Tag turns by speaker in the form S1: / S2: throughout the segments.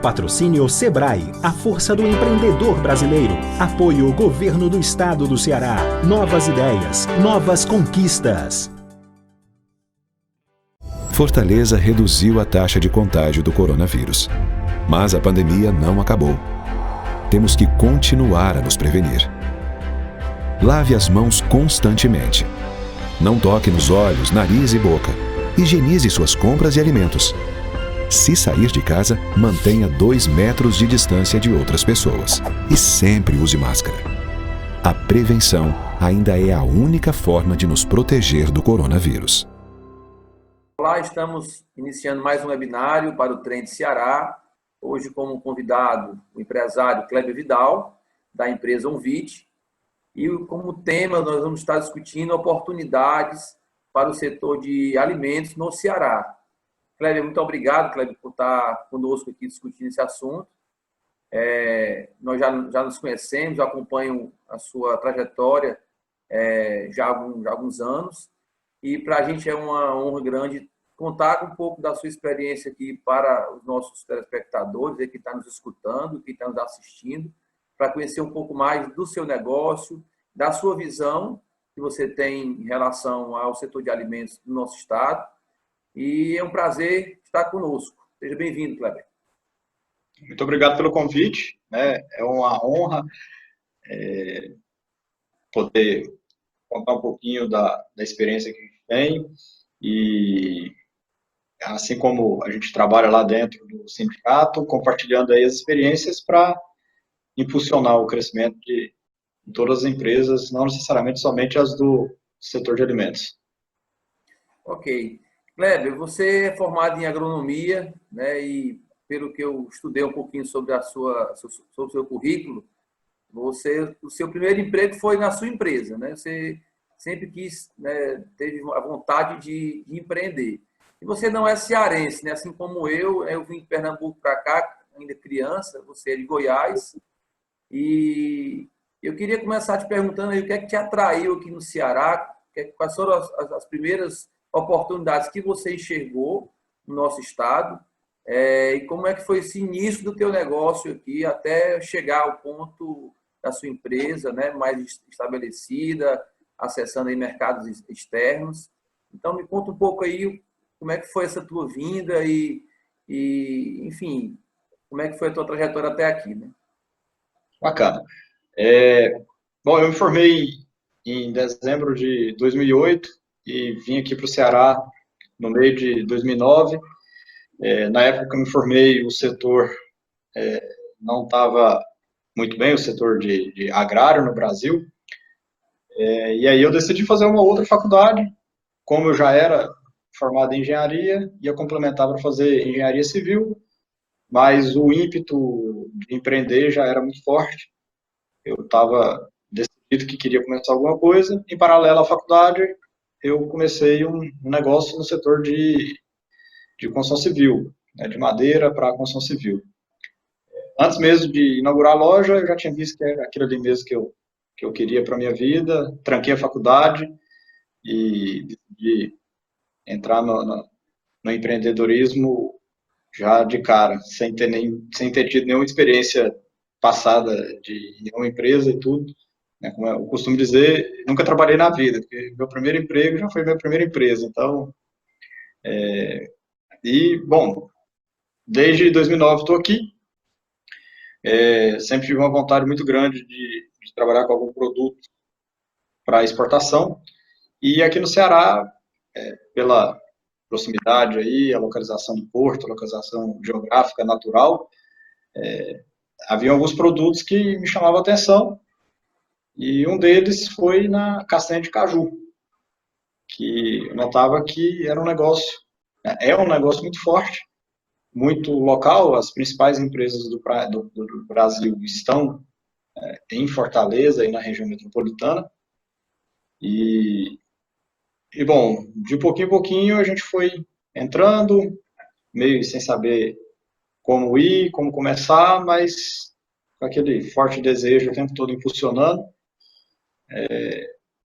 S1: Patrocínio Sebrae, a força do empreendedor brasileiro. Apoio Governo do Estado do Ceará. Novas ideias, novas conquistas.
S2: Fortaleza reduziu a taxa de contágio do coronavírus. Mas a pandemia não acabou. Temos que continuar a nos prevenir. Lave as mãos constantemente. Não toque nos olhos, nariz e boca. Higienize suas compras e alimentos. Se sair de casa, mantenha 2 metros de distância de outras pessoas. E sempre use máscara. A prevenção ainda é a única forma de nos proteger do coronavírus.
S3: Olá, estamos iniciando mais um webinário para o Trend Ceará. Hoje, como convidado, o empresário Kleber Vidal, da empresa Onvit. E como tema, nós vamos estar discutindo oportunidades para o setor de alimentos no Ceará. Kleber, muito obrigado, Kleber, por estar conosco aqui discutindo esse assunto. Nós já nos conhecemos, já acompanho a sua trajetória já há alguns anos. E para a gente é uma honra grande contar um pouco da sua experiência aqui para os nossos telespectadores, que estão nos escutando, que estão nos assistindo, para conhecer um pouco mais do seu negócio, da sua visão que você tem em relação ao setor de alimentos do nosso estado. E é um prazer estar conosco. Seja bem-vindo, Kleber.
S4: Muito obrigado pelo convite. É uma honra poder contar um pouquinho da experiência que a gente tem. E assim como a gente trabalha lá dentro do sindicato, compartilhando aí as experiências para impulsionar o crescimento de todas as empresas, não necessariamente somente as do setor de alimentos.
S3: Ok. Kleber, você é formado em agronomia, né? E pelo que eu estudei um pouquinho sobre sobre o seu currículo, o seu primeiro emprego foi na sua empresa, né? Você sempre quis, né, teve a vontade de empreender. E você não é cearense, né? Assim como eu vim de Pernambuco para cá, ainda criança, você é de Goiás. E eu queria começar te perguntando aí o que é que te atraiu aqui no Ceará, quais foram as primeiras oportunidades que você enxergou no nosso estado, e como é que foi esse início do teu negócio aqui até chegar ao ponto da sua empresa, né, mais estabelecida, acessando aí mercados externos. Então, me conta um pouco aí como é que foi essa tua vinda e enfim, como é que foi a tua trajetória até aqui, né?
S4: Bacana. Bom, eu me formei em dezembro de 2008 e vim aqui para o Ceará no meio de 2009. Na época que eu me formei, o setor não estava muito bem, o setor de agrário no Brasil. E aí eu decidi fazer uma outra faculdade. Como eu já era formado em engenharia, ia complementar para fazer engenharia civil, mas o ímpeto de empreender já era muito forte. Eu estava decidido que queria começar alguma coisa. Em paralelo à faculdade, eu comecei um negócio no setor de construção civil, né, de madeira para construção civil. Antes mesmo de inaugurar a loja, eu já tinha visto que era aquilo ali mesmo que eu queria para a minha vida. Tranquei a faculdade e decidi entrar no empreendedorismo já de cara, sem ter tido nenhuma experiência passada de nenhuma empresa e tudo. Né, como eu costumo dizer, nunca trabalhei na vida, porque meu primeiro emprego já foi minha primeira empresa. Então, bom, desde 2009 estou aqui. Sempre tive uma vontade muito grande de trabalhar com algum produto para exportação. E aqui no Ceará, pela proximidade aí, a localização do porto, a localização geográfica natural, havia alguns produtos que me chamavam a atenção. E um deles foi na castanha de caju, que eu notava que era um negócio, é um negócio muito forte, muito local. As principais empresas do Brasil estão em Fortaleza e na região metropolitana. Bom, de pouquinho em pouquinho a gente foi entrando, meio sem saber como ir, como começar, mas com aquele forte desejo o tempo todo impulsionando.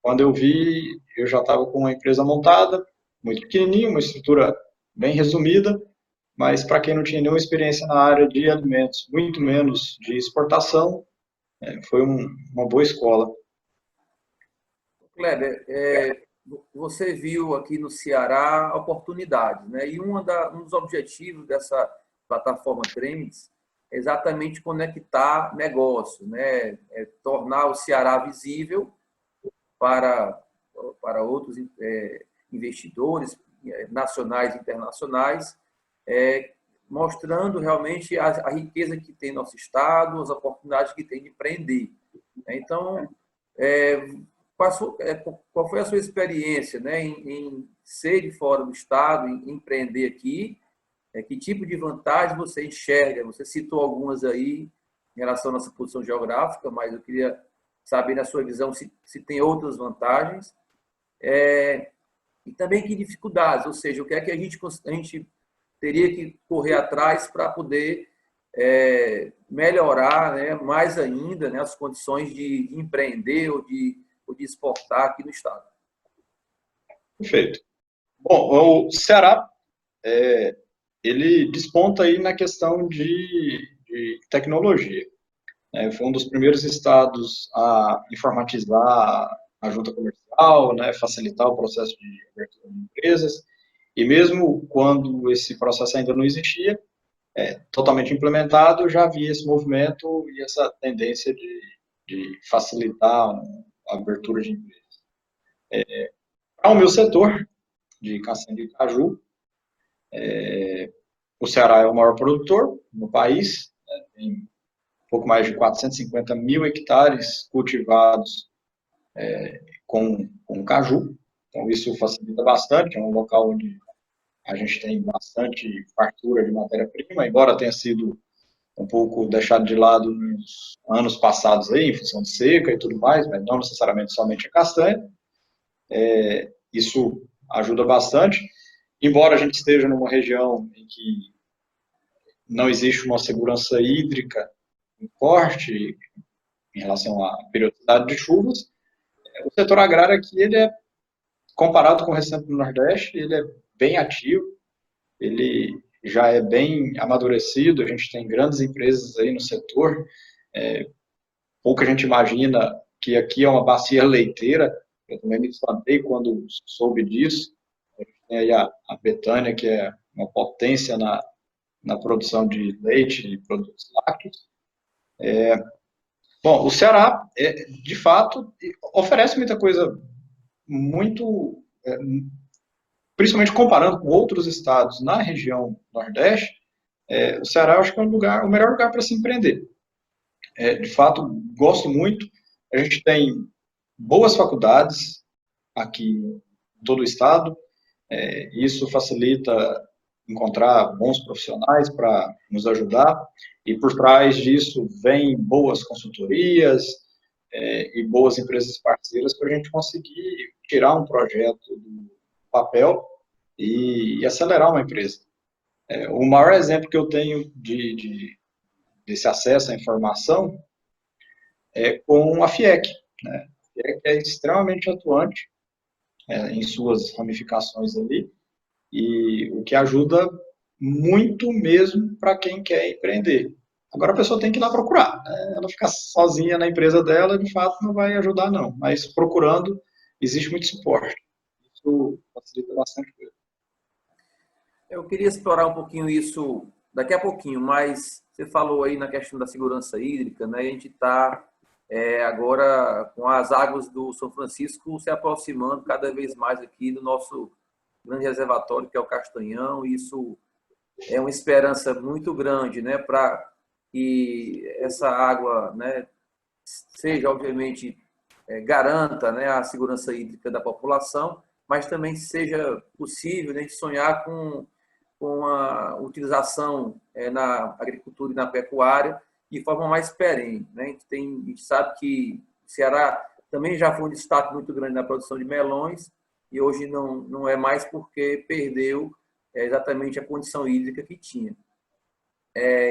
S4: Quando eu vi, eu já estava com uma empresa montada, muito pequenininha, uma estrutura bem resumida, mas para quem não tinha nenhuma experiência na área de alimentos, muito menos de exportação, foi uma boa escola.
S3: Kleber, você viu aqui no Ceará oportunidades, né? E um dos objetivos dessa plataforma Trends é exatamente conectar negócios, né? Tornar o Ceará visível para outros investidores nacionais e internacionais, mostrando realmente a riqueza que tem nosso estado, as oportunidades que tem de empreender. Então, qual foi a sua experiência, né, em ser de fora do estado, em empreender aqui? Que tipo de vantagem você enxerga? Você citou algumas aí em relação à nossa posição geográfica, mas eu queria saber, na sua visão, se tem outras vantagens. E também que dificuldades, ou seja, o que é que a gente teria que correr atrás para poder melhorar, né, mais ainda, né, as condições de empreender ou de exportar aqui no estado.
S4: Perfeito. Bom, o Ceará, ele desponta aí na questão de tecnologia. Foi um dos primeiros estados a informatizar a junta comercial, né, facilitar o processo de abertura de empresas, e mesmo quando esse processo ainda não existia, totalmente implementado, já havia esse movimento e essa tendência de facilitar a abertura de empresas. Para o meu setor de castanha de caju, o Ceará é o maior produtor no país, tem um pouco mais de 450 mil hectares cultivados com caju, então isso facilita bastante, é um local onde a gente tem bastante fartura de matéria-prima, embora tenha sido um pouco deixado de lado nos anos passados aí, em função de seca e tudo mais, mas não necessariamente somente a castanha. Isso ajuda bastante, embora a gente esteja numa região em que não existe uma segurança hídrica forte em relação à periodicidade de chuvas, o setor agrário aqui, ele comparado com o restante do Nordeste, ele é bem ativo, ele já é bem amadurecido, a gente tem grandes empresas aí no setor, pouca gente imagina que aqui é uma bacia leiteira, eu também me espantei quando soube disso. A gente tem aí a Betânia, que é uma potência na produção de leite e produtos lácteos. Bom, o Ceará, de fato, oferece muita coisa muito, principalmente comparando com outros estados na região Nordeste, o Ceará eu acho que é o melhor lugar para se empreender. De fato, gosto muito. A gente tem boas faculdades aqui em todo o estado, isso facilita encontrar bons profissionais para nos ajudar, e por trás disso vem boas consultorias e boas empresas parceiras para a gente conseguir tirar um projeto do papel e acelerar uma empresa. O maior exemplo que eu tenho desse acesso à informação é com a FIEC, né? A FIEC é extremamente atuante em suas ramificações ali, e o que ajuda muito mesmo para quem quer empreender. Agora a pessoa tem que ir lá procurar, né? Ela ficar sozinha na empresa dela, de fato, não vai ajudar não, mas procurando, existe muito suporte. Isso facilita bastante coisa.
S3: Eu queria explorar um pouquinho isso daqui a pouquinho, mas você falou aí na questão da segurança hídrica, né? A gente está agora com as águas do São Francisco se aproximando cada vez mais aqui do nosso grande reservatório, que é o Castanhão, e isso é uma esperança muito grande, né, para que essa água, né, seja, obviamente, garanta, né, a segurança hídrica da população, mas também seja possível, né, de sonhar com a utilização na agricultura e na pecuária de forma mais perene, né? A gente sabe que o Ceará também já foi um destaque muito grande na produção de melões e hoje não é mais porque perdeu exatamente a condição hídrica que tinha.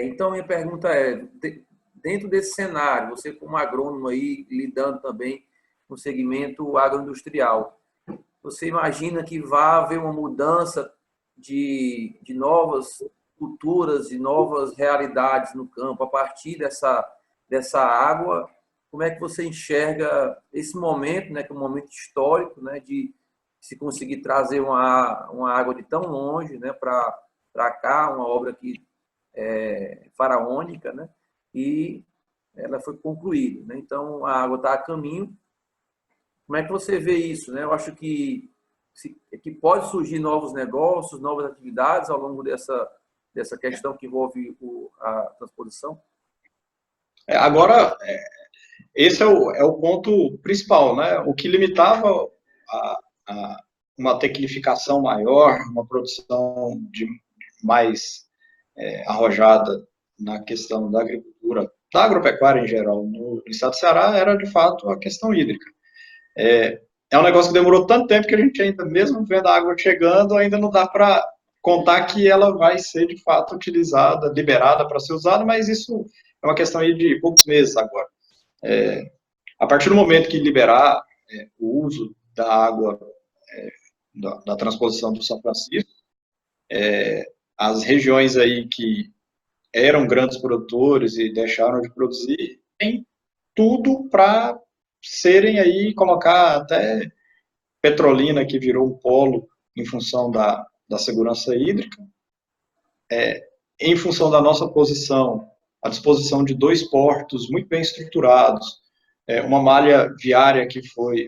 S3: Então, minha pergunta dentro desse cenário, você como agrônomo aí, lidando também com o segmento agroindustrial, você imagina que vai haver uma mudança de novos culturas e novas realidades no campo a partir dessa água. Como é que você enxerga esse momento, né, que é um momento histórico, né, de se conseguir trazer uma água de tão longe, né, para cá, uma obra que faraônica, né, e ela foi concluída, né? Então, a água está a caminho. Como é que você vê isso, né? Eu acho que pode surgir novos negócios, novas atividades ao longo dessa questão que envolve a transposição.
S4: Agora, esse é o ponto principal, né? O que limitava uma tecnificação maior, uma produção mais arrojada na questão da agricultura, da agropecuária em geral, no estado do Ceará, era de fato a questão hídrica. É um negócio que demorou tanto tempo que a gente ainda, mesmo vendo a água chegando, ainda não dá para contar que ela vai ser de fato utilizada, liberada para ser usada, mas isso é uma questão aí de poucos meses agora. A partir do momento que liberar o uso da água da transposição do São Francisco, as regiões aí que eram grandes produtores e deixaram de produzir, tem tudo para serem aí, colocar até Petrolina, que virou um polo em função da segurança hídrica, em função da nossa posição, a disposição de 2 portos muito bem estruturados, uma malha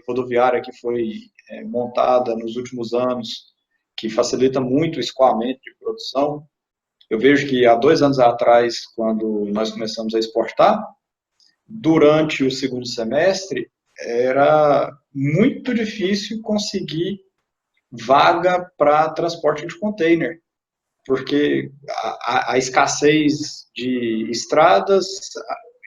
S4: rodoviária que foi montada nos últimos anos, que facilita muito o escoamento de produção. Eu vejo que há 2 anos atrás, quando nós começamos a exportar, durante o segundo semestre, era muito difícil conseguir vaga para transporte de container, porque a escassez de estradas,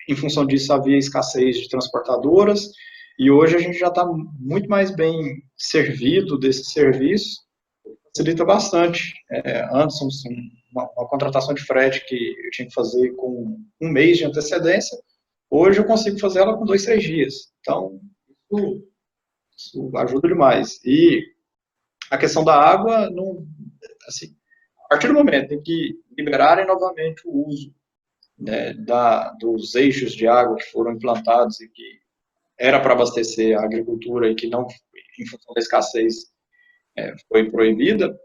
S4: em função disso havia escassez de transportadoras, e hoje a gente já está muito mais bem servido desse serviço, facilita bastante. Antes, uma contratação de frete que eu tinha que fazer com 1 mês de antecedência, hoje eu consigo fazer ela com 2, 3 dias. Então, isso ajuda demais. E a questão da água, assim, a partir do momento em que liberarem novamente o uso, né, dos eixos de água que foram implantados e que era para abastecer a agricultura e que não, em função da escassez, foi proibida,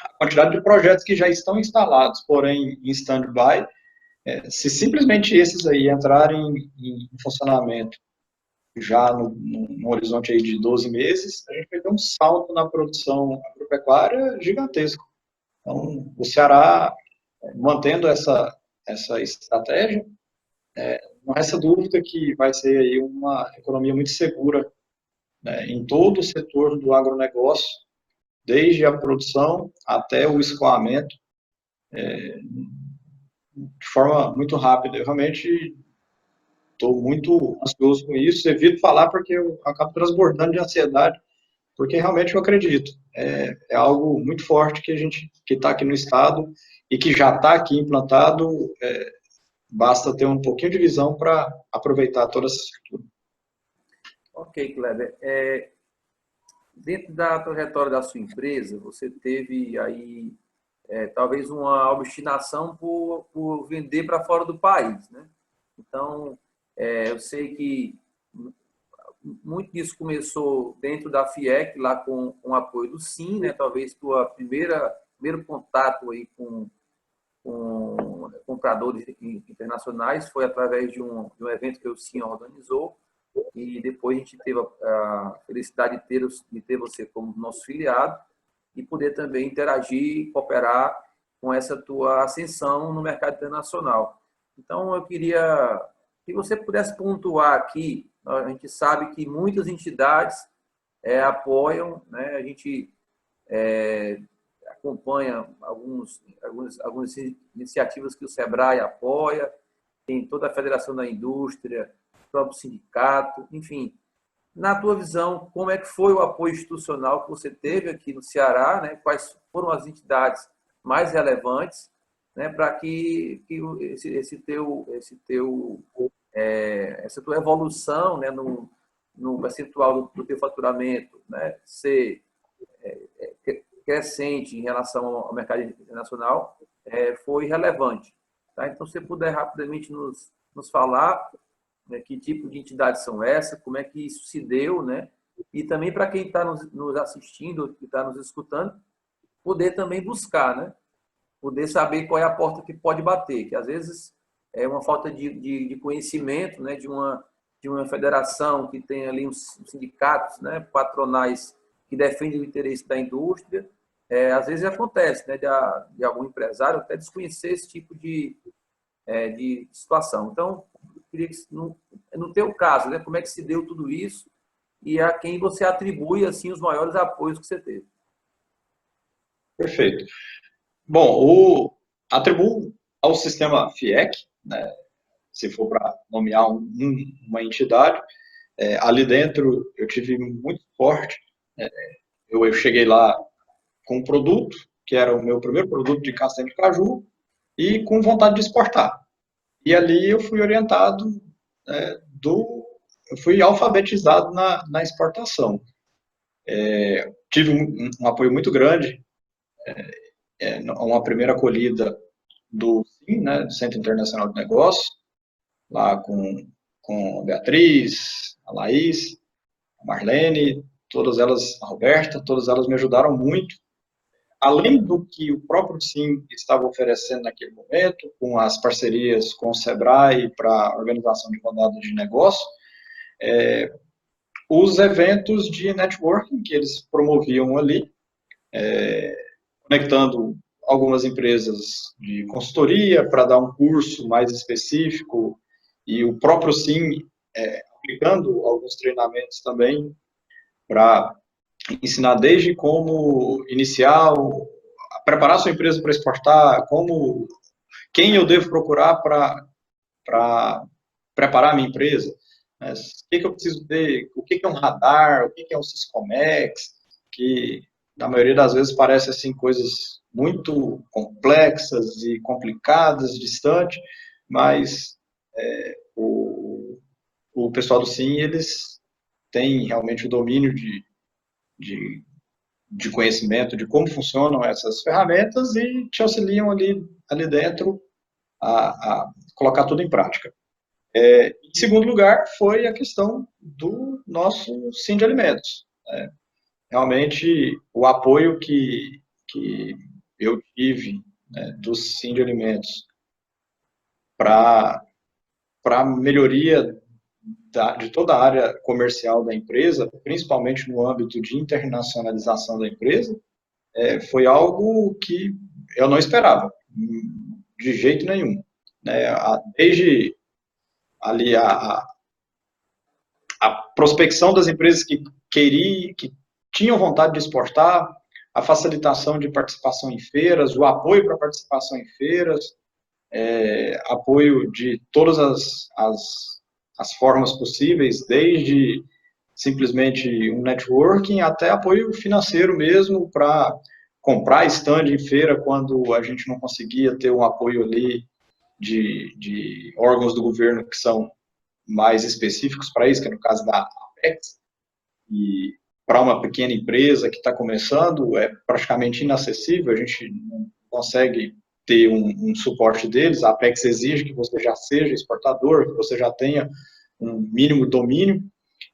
S4: a quantidade de projetos que já estão instalados, porém em stand-by, se simplesmente esses aí entrarem em funcionamento já no horizonte aí de 12 meses, a gente vai ter um salto na produção agropecuária gigantesco. Então, o Ceará, mantendo essa estratégia, não resta dúvida que vai ser aí uma economia muito segura, né, em todo o setor do agronegócio, desde a produção até o escoamento, de forma muito rápida. Eu realmente estou muito ansioso com isso, evito falar porque eu acabo transbordando de ansiedade, porque realmente eu acredito. É algo muito forte que está aqui no estado e que já está aqui implantado, basta ter um pouquinho de visão para aproveitar toda essa estrutura.
S3: Ok, Kleber. Dentro da trajetória da sua empresa, você teve aí talvez uma obstinação por vender para fora do país, né? Então, eu sei que muito disso começou dentro da FIEC, lá com o apoio do SIM, né? Talvez primeiro contato aí com compradores internacionais foi através de um evento que o SIM organizou, e depois a gente teve a felicidade de ter você como nosso filiado e poder também interagir e cooperar com essa tua ascensão no mercado internacional. Então, eu queria que você pudesse pontuar aqui. A gente sabe que muitas entidades apoiam, né? A gente acompanha algumas iniciativas que o SEBRAE apoia, tem toda a Federação da Indústria, o próprio sindicato, enfim. Na tua visão, como é que foi o apoio institucional que você teve aqui no Ceará, né? Quais foram as entidades mais relevantes, né, para que essa tua evolução, né, no percentual do teu faturamento, né, ser crescente em relação ao mercado internacional, foi relevante. Tá? Então, se você puder rapidamente nos falar, né, que tipo de entidades são essas, como é que isso se deu, né? E também para quem está nos assistindo, que está nos escutando, poder também buscar, né? Poder saber qual é a porta que pode bater, que às vezes é uma falta de conhecimento, né? De uma federação que tem ali uns sindicatos, né? Patronais que defendem o interesse da indústria. Às vezes acontece, né? De algum empresário até desconhecer esse tipo de situação. Então, eu queria que, no teu caso, né? Como é que se deu tudo isso e a quem você atribui assim os maiores apoios que você teve?
S4: Perfeito. Bom, atribuo ao sistema FIEC, né, se for para nomear uma entidade, ali dentro eu tive muito forte. Eu cheguei lá com um produto, que era o meu primeiro produto de castanha de caju, e com vontade de exportar. E ali eu fui orientado, eu fui alfabetizado na exportação. Tive um apoio muito grande, uma primeira acolhida do CIN, né, do Centro Internacional de Negócios, lá com a Beatriz, a Laís, a Marlene, todas elas, a Roberta, todas elas me ajudaram muito. Além do que o próprio CIN estava oferecendo naquele momento, com as parcerias com o SEBRAE para a organização de rodadas de negócio, os eventos de networking que eles promoviam ali, conectando algumas empresas de consultoria para dar um curso mais específico, e o próprio CIN aplicando alguns treinamentos também para ensinar desde como iniciar, preparar sua empresa para exportar, quem eu devo procurar para preparar a minha empresa, né? O que eu preciso ter, o que é um radar, o que é um Syscomex, que na maioria das vezes parece assim coisas muito complexas e complicadas, distantes, mas o pessoal do CIN, eles têm realmente o domínio de conhecimento de como funcionam essas ferramentas e te auxiliam ali dentro a colocar tudo em prática. Em segundo lugar, foi a questão do nosso CIN de alimentos. Realmente, o apoio que eu tive, né, do CIN de alimentos para a melhoria de toda a área comercial da empresa, principalmente no âmbito de internacionalização da empresa, foi algo que eu não esperava, de jeito nenhum. Desde ali a prospecção das empresas que tinham vontade de exportar, a facilitação de participação em feiras, o apoio para participação em feiras, apoio de todas as formas possíveis, desde simplesmente um networking até apoio financeiro mesmo para comprar stand em feira quando a gente não conseguia ter um apoio ali de órgãos do governo que são mais específicos para isso, que é no caso da Apex. E para uma pequena empresa que está começando, é praticamente inacessível, a gente não consegue ter um suporte deles. A Apex exige que você já seja exportador, que você já tenha um mínimo domínio.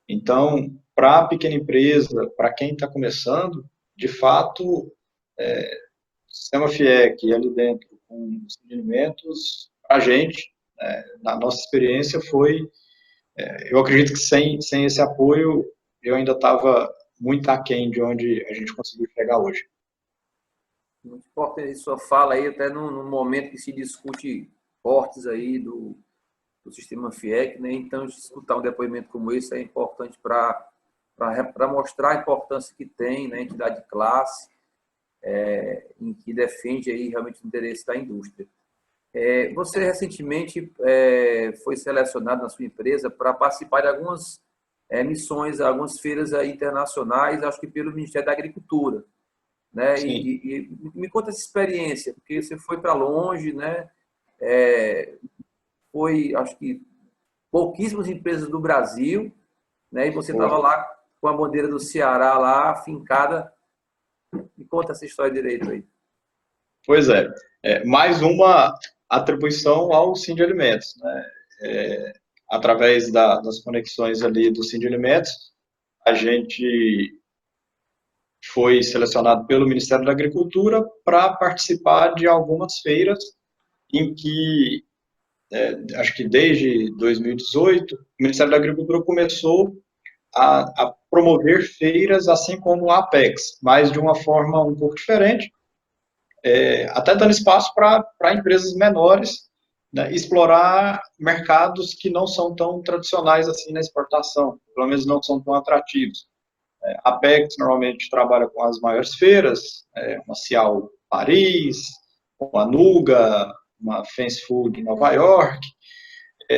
S4: Então, para a pequena empresa, para quem está começando, de fato, o sistema FIEC ali dentro, com os alimentos, a gente, na nossa experiência, eu acredito que sem esse apoio, eu ainda estava muito aquém de onde a gente conseguiu chegar hoje.
S3: Muito importante sua fala aí, até no momento que se discute cortes aí do sistema FIEC, né? Então, escutar um depoimento como esse é importante para mostrar a importância que tem, né, a entidade de classe, em que defende aí realmente o interesse da indústria. Você recentemente foi selecionado na sua empresa para participar de algumas missões, algumas feiras aí internacionais, acho que pelo Ministério da Agricultura, né? E me conta essa experiência, porque você foi para longe, né? Foi, acho que, pouquíssimas empresas do Brasil, né? E você estava lá com a bandeira do Ceará lá, afincada. Me conta essa história direito aí.
S4: Pois é, mais uma atribuição ao Sindalimentos, né? Através das conexões ali do Sindalimentos, a gente foi selecionado pelo Ministério da Agricultura para participar de algumas feiras em que, acho que desde 2018, o Ministério da Agricultura começou a promover feiras, assim como a Apex, mas de uma forma um pouco diferente, até dando espaço para empresas menores, né, explorar mercados que não são tão tradicionais assim na exportação, pelo menos não são tão atrativos. A Apex normalmente trabalha com as maiores feiras, uma Cial Paris, uma Nuga, uma Fancy Food em Nova York,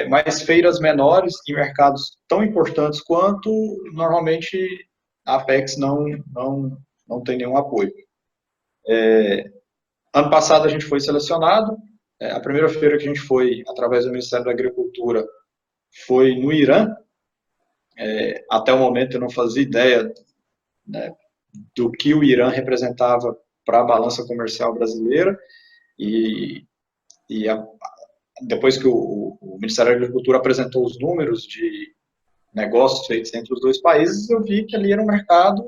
S4: mas feiras menores em mercados tão importantes quanto, normalmente a Apex não tem nenhum apoio. Ano passado a gente foi selecionado, a primeira feira que a gente foi, através do Ministério da Agricultura, foi no Irã. Até o momento eu não fazia ideia, né, do que o Irã representava para a balança comercial brasileira, e depois que o Ministério da Agricultura apresentou os números de negócios feitos entre os dois países, eu vi que ali era um mercado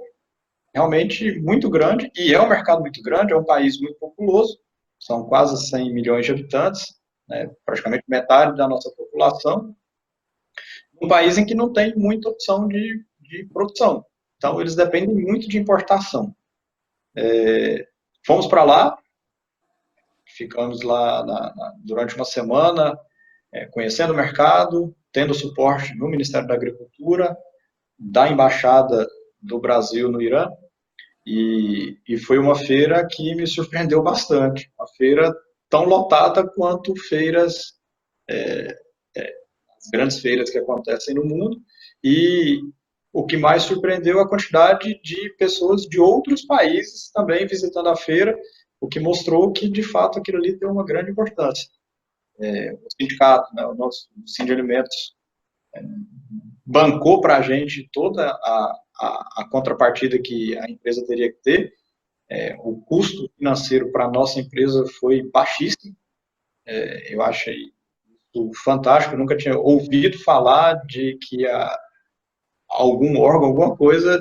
S4: realmente muito grande, e é um mercado muito grande, é um país muito populoso, são quase 100 milhões de habitantes, né, praticamente metade da nossa população, um país em que não tem muita opção de produção. Então, eles dependem muito de importação. Fomos para lá, ficamos lá durante uma semana, conhecendo o mercado, tendo suporte no Ministério da Agricultura, da Embaixada do Brasil no Irã, e foi uma feira que me surpreendeu bastante. Uma feira tão lotada quanto feiras, as grandes feiras que acontecem no mundo, e o que mais surpreendeu é a quantidade de pessoas de outros países também visitando a feira, o que mostrou que, de fato, aquilo ali tem uma grande importância. O sindicato, né, o nosso Sindalimentos, bancou para a gente toda a contrapartida que a empresa teria que ter. O custo financeiro para a nossa empresa foi baixíssimo. Eu achei isso fantástico, eu nunca tinha ouvido falar de que algum órgão, alguma coisa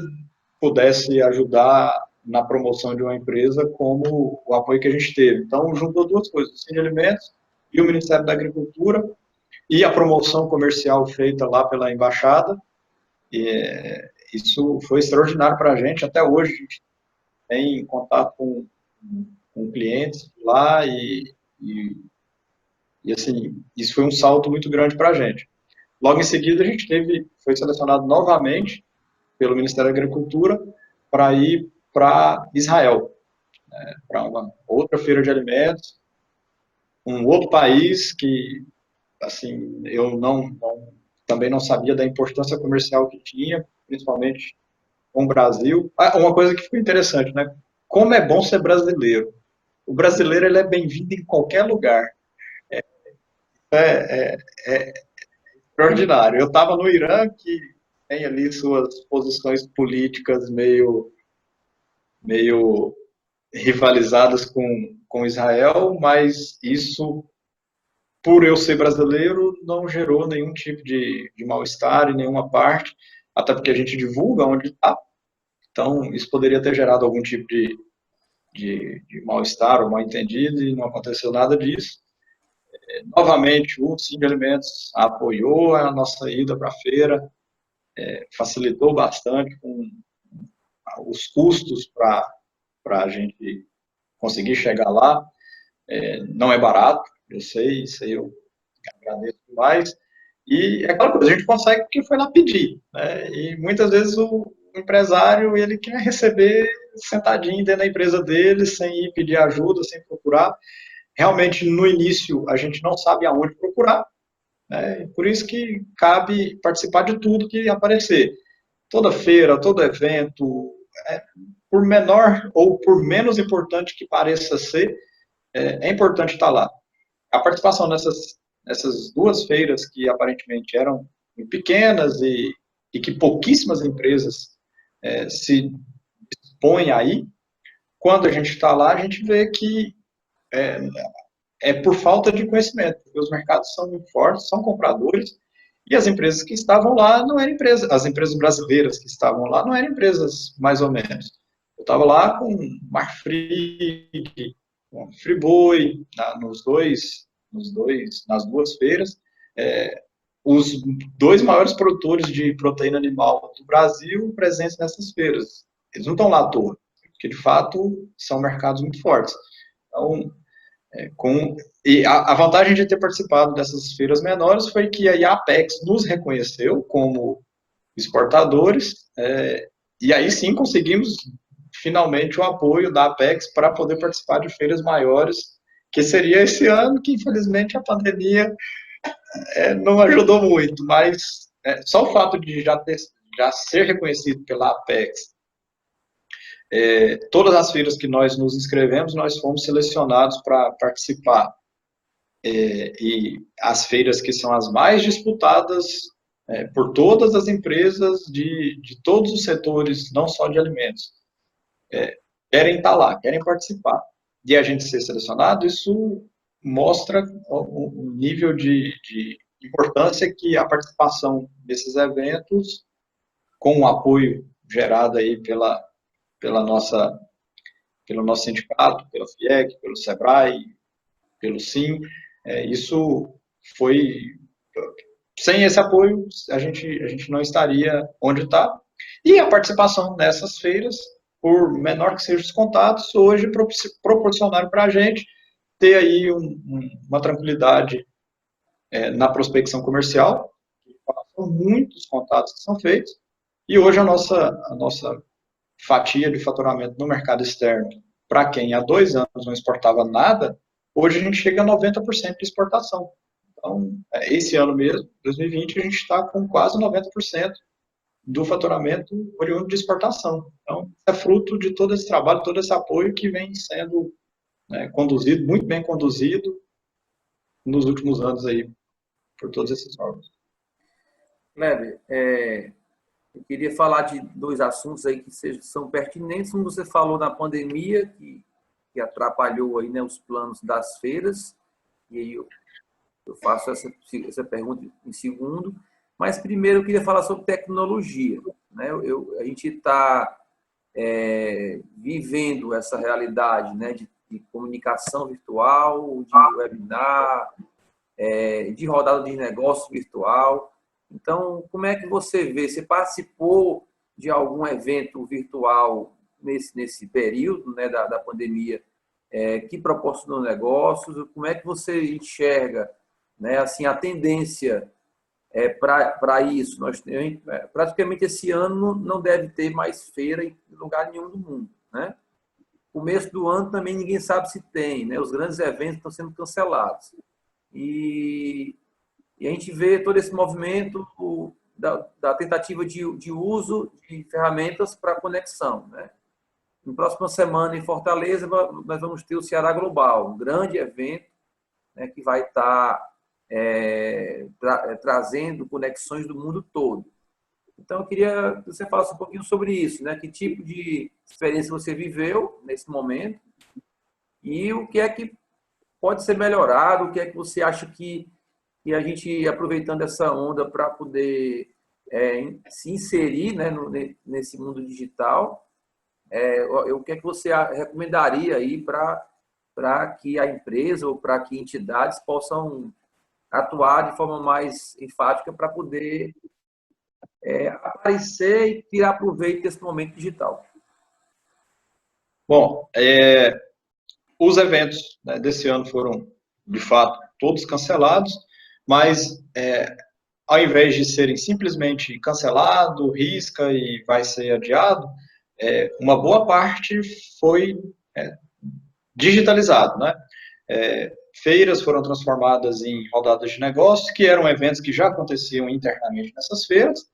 S4: pudesse ajudar na promoção de uma empresa como o apoio que a gente teve. Então, juntou duas coisas, o Sindalimentos e o Ministério da Agricultura, e a promoção comercial feita lá pela Embaixada. Isso foi extraordinário para a gente. Até hoje a gente tem contato com clientes lá, e assim, isso foi um salto muito grande para a gente. Logo em seguida a gente foi selecionado novamente pelo Ministério da Agricultura para ir para Israel, né, para uma outra feira de alimentos, um outro país que, assim, eu também não sabia da importância comercial que tinha, principalmente com o Brasil. Uma coisa que ficou interessante, né? Como é bom ser brasileiro. O brasileiro, ele é bem-vindo em qualquer lugar. É extraordinário. Eu estava no Irã, que tem ali suas posições políticas meio rivalizadas com Israel, mas isso, por eu ser brasileiro, não gerou nenhum tipo de mal-estar em nenhuma parte, até porque a gente divulga onde está. Então, isso poderia ter gerado algum tipo de mal-estar ou mal-entendido, e não aconteceu nada disso. Novamente, o Sindalimentos apoiou a nossa ida para a feira, facilitou bastante com os custos para a gente conseguir chegar lá. Não é barato, eu sei, isso aí eu agradeço demais. E é aquela coisa, a gente consegue porque foi lá pedir, né? E muitas vezes o empresário, ele quer receber sentadinho dentro da empresa dele, sem ir pedir ajuda, sem procurar. Realmente, no início, a gente não sabe aonde procurar, né? Por isso que cabe participar de tudo que aparecer. Toda feira, todo evento, por menor ou por menos importante que pareça ser, é importante estar lá. A participação nessas duas feiras, que aparentemente eram pequenas e que pouquíssimas empresas se dispõem aí, quando a gente está lá, a gente vê que é, é por falta de conhecimento, porque os mercados são muito fortes, são compradores, e as empresas que estavam lá não eram empresas, as empresas brasileiras que estavam lá não eram empresas mais ou menos. Eu estava lá com Marfrig, com Friboi, nas duas feiras, os dois maiores produtores de proteína animal do Brasil presentes nessas feiras. Eles não estão lá à toa, porque de fato são mercados muito fortes. Então, a vantagem de ter participado dessas feiras menores foi que a Apex nos reconheceu como exportadores, e aí sim conseguimos finalmente o apoio da Apex para poder participar de feiras maiores, que seria esse ano, que infelizmente a pandemia não ajudou muito, mas só o fato de já ser reconhecido pela Apex, todas as feiras que nós nos inscrevemos, nós fomos selecionados para participar. E as feiras que são as mais disputadas por todas as empresas de todos os setores, não só de alimentos, querem estar lá, querem participar. E a gente ser selecionado, isso mostra o nível de importância que a participação desses eventos, com o apoio gerado aí pelo nosso sindicato, pela FIEC, pelo SEBRAE, pelo SIM, isso foi... Sem esse apoio, a gente não estaria onde está. E a participação nessas feiras, por menor que sejam os contatos, hoje proporcionaram para a gente ter aí uma tranquilidade na prospecção comercial. São muitos contatos que são feitos, e hoje a nossa fatia de faturamento no mercado externo, para quem há 2 anos não exportava nada, hoje a gente chega a 90% de exportação. Então, esse ano mesmo, 2020, a gente está com quase 90% do faturamento oriundo de exportação. Então, é fruto de todo esse trabalho, todo esse apoio que vem sendo conduzido, muito bem conduzido, nos últimos anos aí, por todos esses órgãos.
S3: Kleber, eu queria falar de 2 assuntos aí que são pertinentes. Um, você falou na pandemia, que atrapalhou aí, né, os planos das feiras, e aí eu faço essa pergunta em segundo. Mas primeiro eu queria falar sobre tecnologia, né? A gente está vivendo essa realidade, né, de comunicação virtual, de webinar, de rodada de negócio virtual. Então, como é que você vê? Você participou de algum evento virtual nesse período, né, da pandemia, que proporcionou negócios? Como é que você enxerga, né, assim, a tendência para isso? Praticamente esse ano não deve ter mais feira em lugar nenhum do mundo, né? Começo do ano também ninguém sabe se tem, né? Os grandes eventos estão sendo cancelados. E a gente vê todo esse movimento da tentativa de uso de ferramentas para conexão, né? Na próxima semana, em Fortaleza, nós vamos ter o Ceará Global, um grande evento, né, que vai estar trazendo conexões do mundo todo. Então, eu queria que você falasse um pouquinho sobre isso, né? Que tipo de experiência você viveu nesse momento e o que é que pode ser melhorado, o que é que você acha que a gente, aproveitando essa onda para poder se inserir, né, nesse mundo digital, o que é que você recomendaria aí para que a empresa ou para que entidades possam atuar de forma mais enfática para poder aparecer e tirar proveito desse momento digital?
S4: Bom, os eventos, né, desse ano foram, de fato, todos cancelados, mas ao invés de serem simplesmente cancelado, risca e vai ser adiado, uma boa parte foi digitalizado, né? Feiras foram transformadas em rodadas de negócios, que eram eventos que já aconteciam internamente nessas feiras,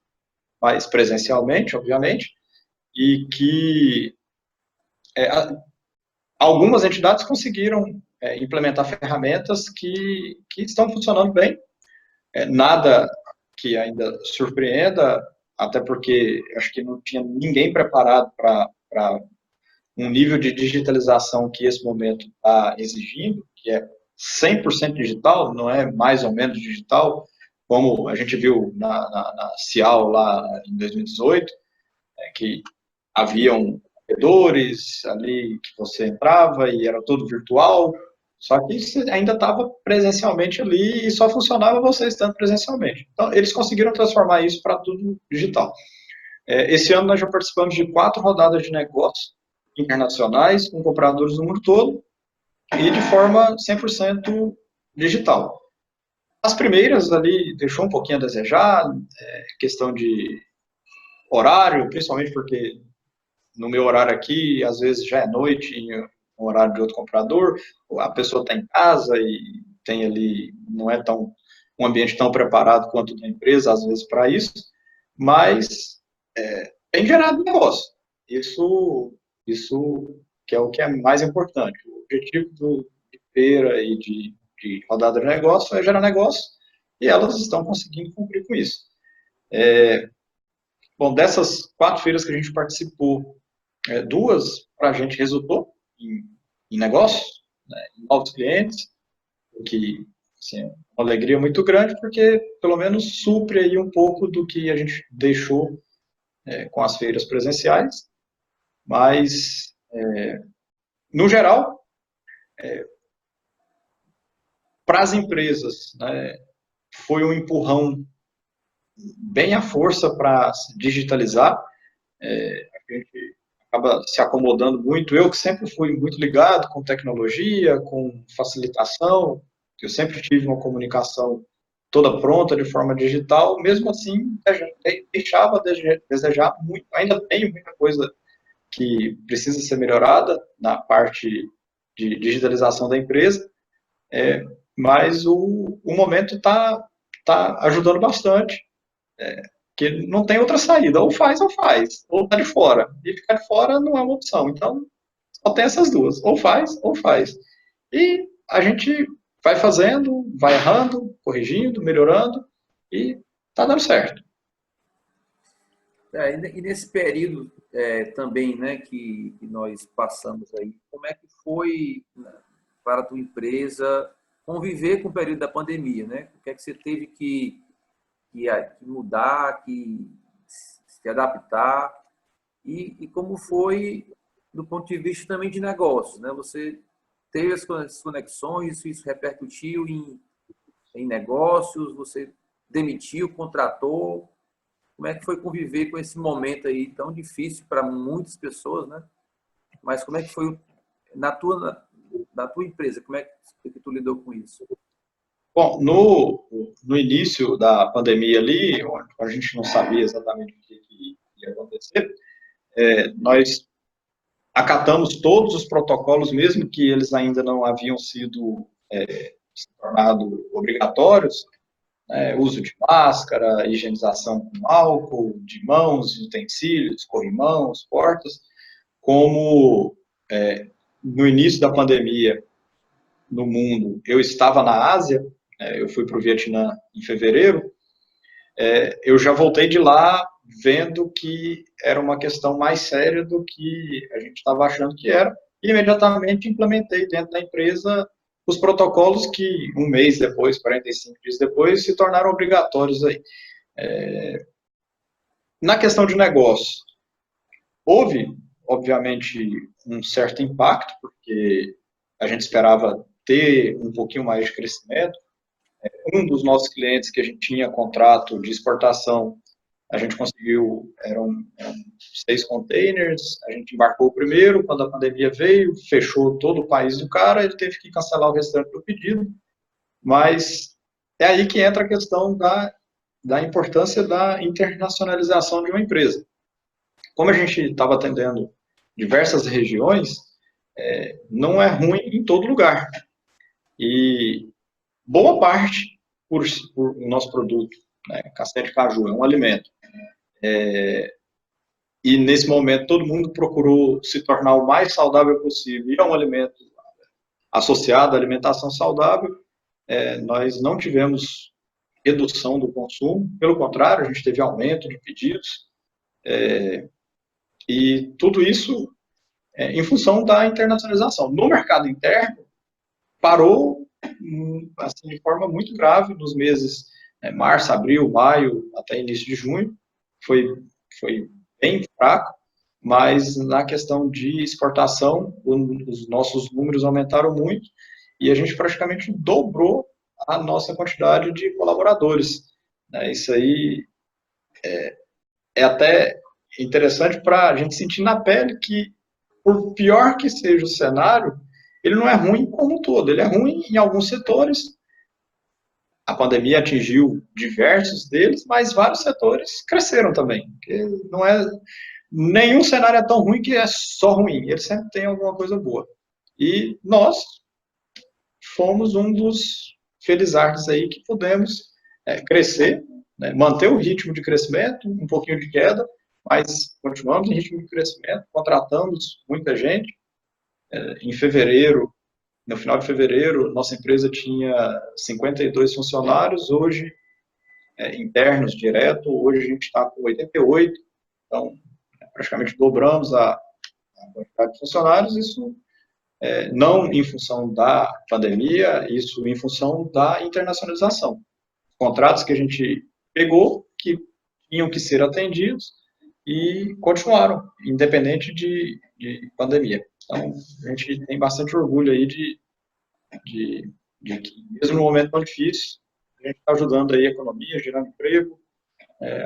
S4: mas presencialmente, obviamente, e que algumas entidades conseguiram implementar ferramentas que estão funcionando bem. Nada que ainda surpreenda, até porque acho que não tinha ninguém preparado para um nível de digitalização que esse momento está exigindo, que é 100% digital, não é mais ou menos digital, como a gente viu na Cial lá em 2018, que haviam corredores ali que você entrava e era tudo virtual, só que você ainda estava presencialmente ali e só funcionava você estando presencialmente. Então, eles conseguiram transformar isso para tudo digital. Esse ano nós já participamos de 4 rodadas de negócios internacionais com compradores do mundo todo e de forma 100% digital. As primeiras ali deixou um pouquinho a desejar, questão de horário, principalmente porque no meu horário aqui, às vezes já é noite, no horário de outro comprador, a pessoa está em casa e tem ali, não é um ambiente tão preparado quanto da empresa, às vezes, para isso, mas tem gerado negócio. Isso que é o que é mais importante. O objetivo de feira e de rodada de negócio é gerar negócio, e elas estão conseguindo cumprir com isso. Bom, dessas 4 feiras que a gente participou, 2 para a gente resultou em negócios, né, em novos clientes, o que assim, é uma alegria muito grande, porque pelo menos supre aí um pouco do que a gente deixou com as feiras presenciais, mas no geral, para as empresas, né, foi um empurrão bem à força para se digitalizar. A gente acaba se acomodando muito. Eu que sempre fui muito ligado com tecnologia, com facilitação, eu sempre tive uma comunicação toda pronta de forma digital, mesmo assim, a gente deixava a desejar muito. Ainda tem muita coisa que precisa ser melhorada na parte de digitalização da empresa, mas o momento está ajudando bastante, que não tem outra saída, ou faz, ou está de fora, e ficar de fora não é uma opção, então só tem essas duas, ou faz, e a gente vai fazendo, vai errando, corrigindo, melhorando, e está dando certo.
S3: E nesse período também, né, que nós passamos aí, como é que foi, né, para a tua empresa conviver com o período da pandemia, né? O que é que você teve que mudar, que se adaptar, e como foi do ponto de vista também de negócios, né? Você teve as conexões, isso repercutiu em negócios, você demitiu, contratou. Como é que foi conviver com esse momento aí tão difícil para muitas pessoas, né? Mas como é que foi na tua empresa? Como é que tu lidou com isso?
S4: Bom, no início da pandemia ali, a gente não sabia exatamente o que ia acontecer, nós acatamos todos os protocolos, mesmo que eles ainda não haviam sido se tornado obrigatórios, uso de máscara, higienização com álcool, de mãos, utensílios, corrimãos, portas, como no início da pandemia no mundo, eu estava na Ásia, eu fui para o Vietnã em fevereiro, eu já voltei de lá vendo que era uma questão mais séria do que a gente estava achando que era, e imediatamente implementei dentro da empresa os protocolos que um mês depois, 45 dias depois, se tornaram obrigatórios aí. Na questão de negócio, houve, obviamente, um certo impacto, porque a gente esperava ter um pouquinho mais de crescimento. Um dos nossos clientes que a gente tinha contrato de exportação, a gente conseguiu, eram 6 containers, a gente embarcou o primeiro, quando a pandemia veio, fechou todo o país do cara, ele teve que cancelar o restante do pedido, mas é aí que entra a questão da importância da internacionalização de uma empresa. Como a gente estava atendendo diversas regiões, não é ruim em todo lugar. E boa parte, por o nosso produto, né, castanha de caju, é um alimento. E nesse momento todo mundo procurou se tornar o mais saudável possível, e é um alimento associado à alimentação saudável. Nós não tivemos redução do consumo, pelo contrário, a gente teve aumento de pedidos, e tudo isso em função da internacionalização. No mercado interno, parou assim, de forma muito grave nos meses março, abril, maio, até início de junho. Foi bem fraco, mas na questão de exportação, os nossos números aumentaram muito e a gente praticamente dobrou a nossa quantidade de colaboradores. Isso aí é até interessante para a gente sentir na pele que, por pior que seja o cenário, ele não é ruim como um todo, ele é ruim em alguns setores. A pandemia atingiu diversos deles, mas vários setores cresceram também. Porque não é, nenhum cenário é tão ruim que é só ruim, ele sempre tem alguma coisa boa. E nós fomos um dos felizardos aí que pudemos crescer, né, manter o ritmo de crescimento, um pouquinho de queda, mas continuamos em ritmo de crescimento, contratamos muita gente. Em fevereiro, no final de fevereiro, nossa empresa tinha 52 funcionários, hoje, internos, direto, hoje a gente está com 88, então praticamente dobramos a quantidade de funcionários, isso não em função da pandemia, isso em função da internacionalização. Contratos que a gente pegou, que tinham que ser atendidos, e continuaram, independente de pandemia. Então, a gente tem bastante orgulho aí de que, mesmo no momento tão difícil, a gente está ajudando aí a economia, gerando emprego,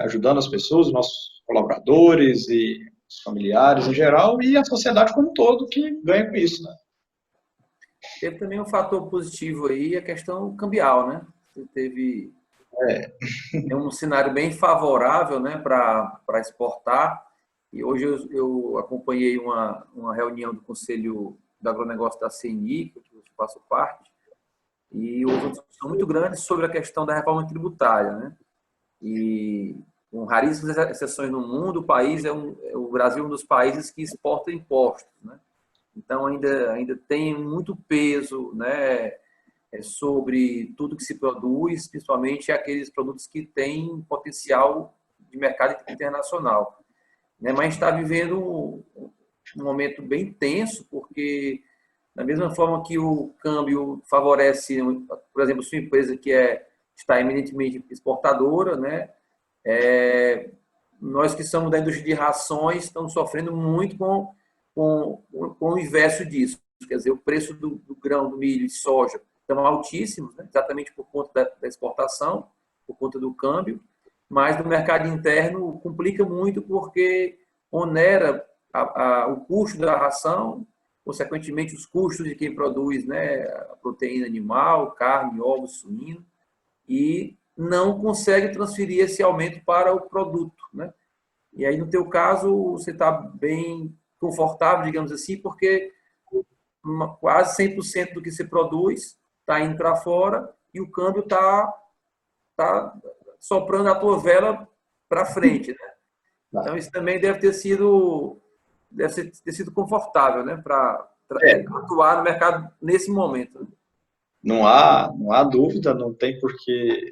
S4: ajudando as pessoas, os nossos colaboradores e os familiares em geral, e a sociedade como um todo que ganha com isso, né?
S3: Teve também um fator positivo aí, a questão cambial, né? Você teve um cenário bem favorável, né, para exportar. E hoje eu acompanhei uma reunião do Conselho do Agronegócio da CNI, que eu faço parte, e houve uma discussão muito grande sobre a questão da reforma tributária, né? E com raríssimas exceções no mundo, o Brasil é um dos países que exporta impostos, né? Então ainda tem muito peso, né, sobre tudo que se produz, principalmente aqueles produtos que têm potencial de mercado internacional, né? Mas a gente está vivendo um momento bem tenso, porque da mesma forma que o câmbio favorece, por exemplo, sua empresa que está eminentemente exportadora, né? Nós que somos da indústria de rações estamos sofrendo muito com o inverso disso. Quer dizer, o preço do grão, do milho e soja estão altíssimos, né? Exatamente por conta da exportação, por conta do câmbio, mas no mercado interno complica muito porque onera o custo da ração, consequentemente os custos de quem produz, né, a proteína animal, carne, ovos, suíno, e não consegue transferir esse aumento para o produto, né? E aí, no teu caso, você está bem confortável, digamos assim, porque quase 100% do que se produz está indo para fora e o câmbio está soprando a tua vela para frente, né? Então, isso também deve ter sido confortável, né, para atuar no mercado nesse momento, né?
S4: Não há dúvida, não tem por que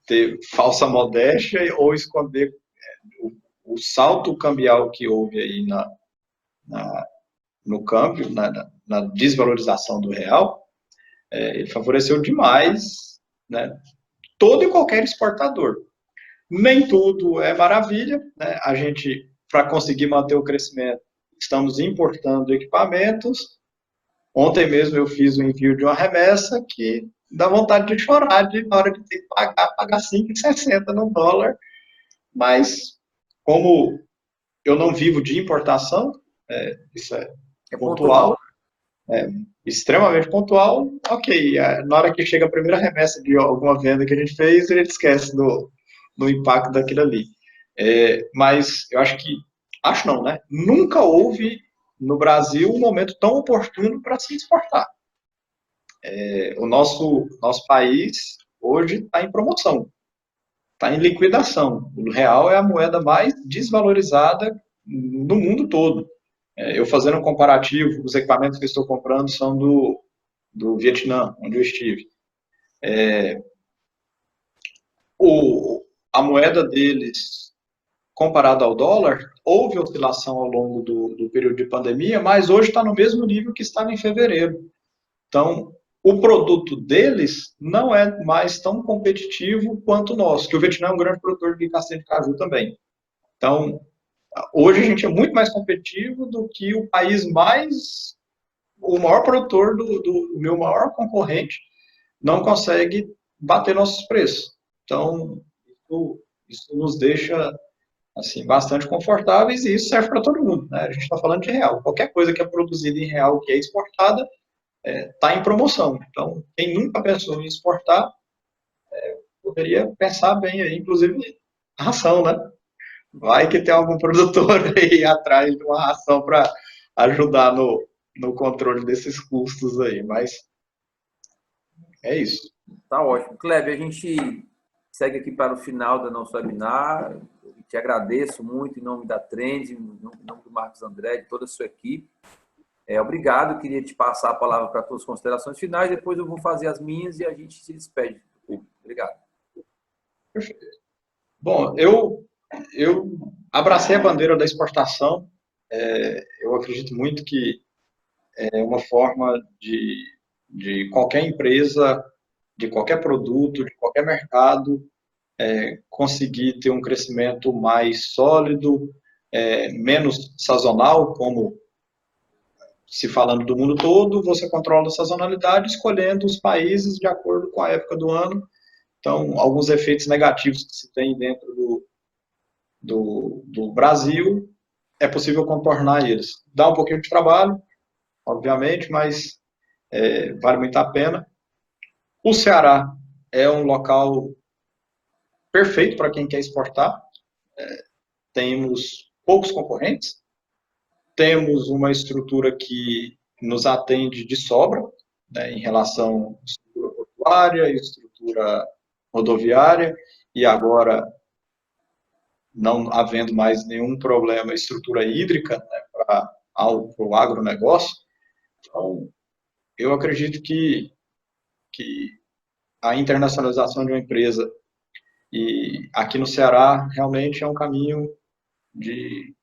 S4: ter falsa modéstia ou esconder o salto cambial que houve aí no câmbio, na desvalorização do real. Ele favoreceu demais, né, todo e qualquer exportador. Nem tudo é maravilha, né? A gente, para conseguir manter o crescimento, estamos importando equipamentos. Ontem mesmo eu fiz o envio de uma remessa que dá vontade de chorar na hora de ter que pagar 5,60 no dólar. Mas, como eu não vivo de importação, isso é pontual, extremamente pontual, ok. Na hora que chega a primeira remessa de alguma venda que a gente fez, a gente esquece do impacto daquilo ali. Mas eu acho não, né? Nunca houve no Brasil um momento tão oportuno para se exportar. O nosso país hoje está em promoção, está em liquidação. O real é a moeda mais desvalorizada no mundo todo. Eu fazendo um comparativo, os equipamentos que estou comprando são do Vietnã, onde eu estive. A moeda deles, comparado ao dólar, houve oscilação ao longo do período de pandemia, mas hoje está no mesmo nível que estava em fevereiro. Então, o produto deles não é mais tão competitivo quanto o nosso, que o Vietnã é um grande produtor de castanha de caju também. Então, hoje a gente é muito mais competitivo do que o país o maior produtor do meu maior concorrente não consegue bater nossos preços. Então, isso nos deixa assim, bastante confortáveis, e isso serve para todo mundo, né? A gente está falando de real. Qualquer coisa que é produzida em real, que é exportada, está em promoção. Então, quem nunca pensou em exportar, poderia pensar bem aí, inclusive ração, né? Vai que tem algum produtor aí atrás de uma ração para ajudar no controle desses custos aí, mas é isso.
S3: Tá ótimo. Kleber, a gente segue aqui para o final do nosso webinar. Eu te agradeço muito em nome da Trend, em nome do Marcos André, de toda a sua equipe. Obrigado. Eu queria te passar a palavra para as tuas considerações finais, depois eu vou fazer as minhas e a gente se despede. Obrigado.
S4: Perfeito. Bom, eu abracei a bandeira da exportação. Eu acredito muito que é uma forma de qualquer empresa, de qualquer produto, de qualquer mercado, conseguir ter um crescimento mais sólido, menos sazonal, como se falando do mundo todo, você controla a sazonalidade escolhendo os países de acordo com a época do ano. Então, alguns efeitos negativos que se tem dentro do Brasil, é possível contornar eles. Dá um pouquinho de trabalho, obviamente, mas vale muito a pena. O Ceará é um local perfeito para quem quer exportar. Temos poucos concorrentes, temos uma estrutura que nos atende de sobra, né, em relação à estrutura portuária, estrutura rodoviária, e agora, não havendo mais nenhum problema, estrutura hídrica, né, para o agronegócio. Então, eu acredito que a internacionalização de uma empresa, e aqui no Ceará, realmente é um caminho de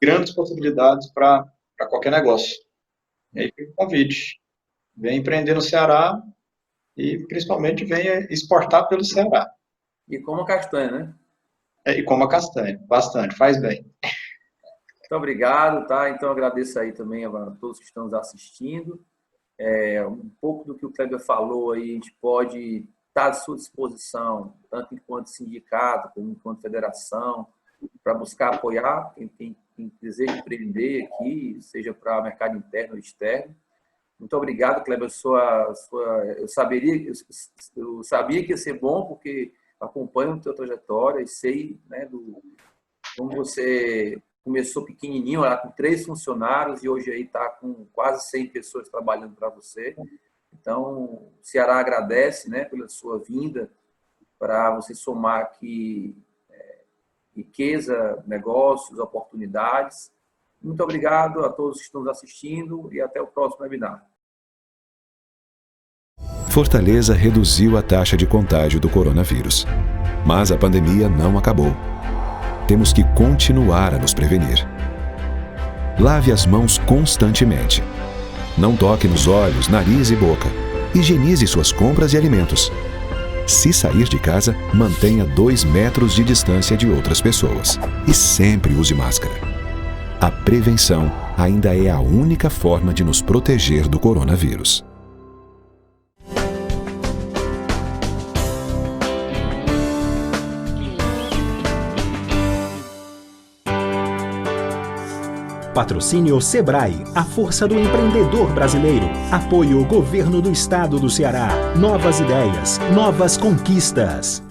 S4: grandes possibilidades para qualquer negócio. E aí fica o convite. Venha empreender no Ceará e, principalmente, venha exportar pelo Ceará.
S3: E coma castanha, né?
S4: E coma castanha, bastante, faz bem.
S3: Muito obrigado, tá? Então, eu agradeço aí também a todos que estão nos assistindo. Um pouco do que o Kleber falou aí, a gente pode estar à sua disposição, tanto enquanto sindicato, como enquanto federação, para buscar apoiar quem deseja empreender aqui, seja para mercado interno ou externo. Muito obrigado, Kleber. Eu sabia que ia ser bom, porque acompanho a tua trajetória e sei, né, como você começou pequenininho, lá com 3 funcionários, e hoje aí está com quase 100 pessoas trabalhando para você. Então, o Ceará agradece, né, pela sua vinda, para você somar aqui riqueza, negócios, oportunidades. Muito obrigado a todos que estão nos assistindo e até o próximo webinar.
S2: Fortaleza reduziu a taxa de contágio do coronavírus. Mas a pandemia não acabou. Temos que continuar a nos prevenir. Lave as mãos constantemente. Não toque nos olhos, nariz e boca. Higienize suas compras e alimentos. Se sair de casa, mantenha 2 metros de distância de outras pessoas. E sempre use máscara. A prevenção ainda é a única forma de nos proteger do coronavírus.
S1: Patrocínio Sebrae, a força do empreendedor brasileiro. Apoio Governo do Estado do Ceará. Novas ideias, novas conquistas.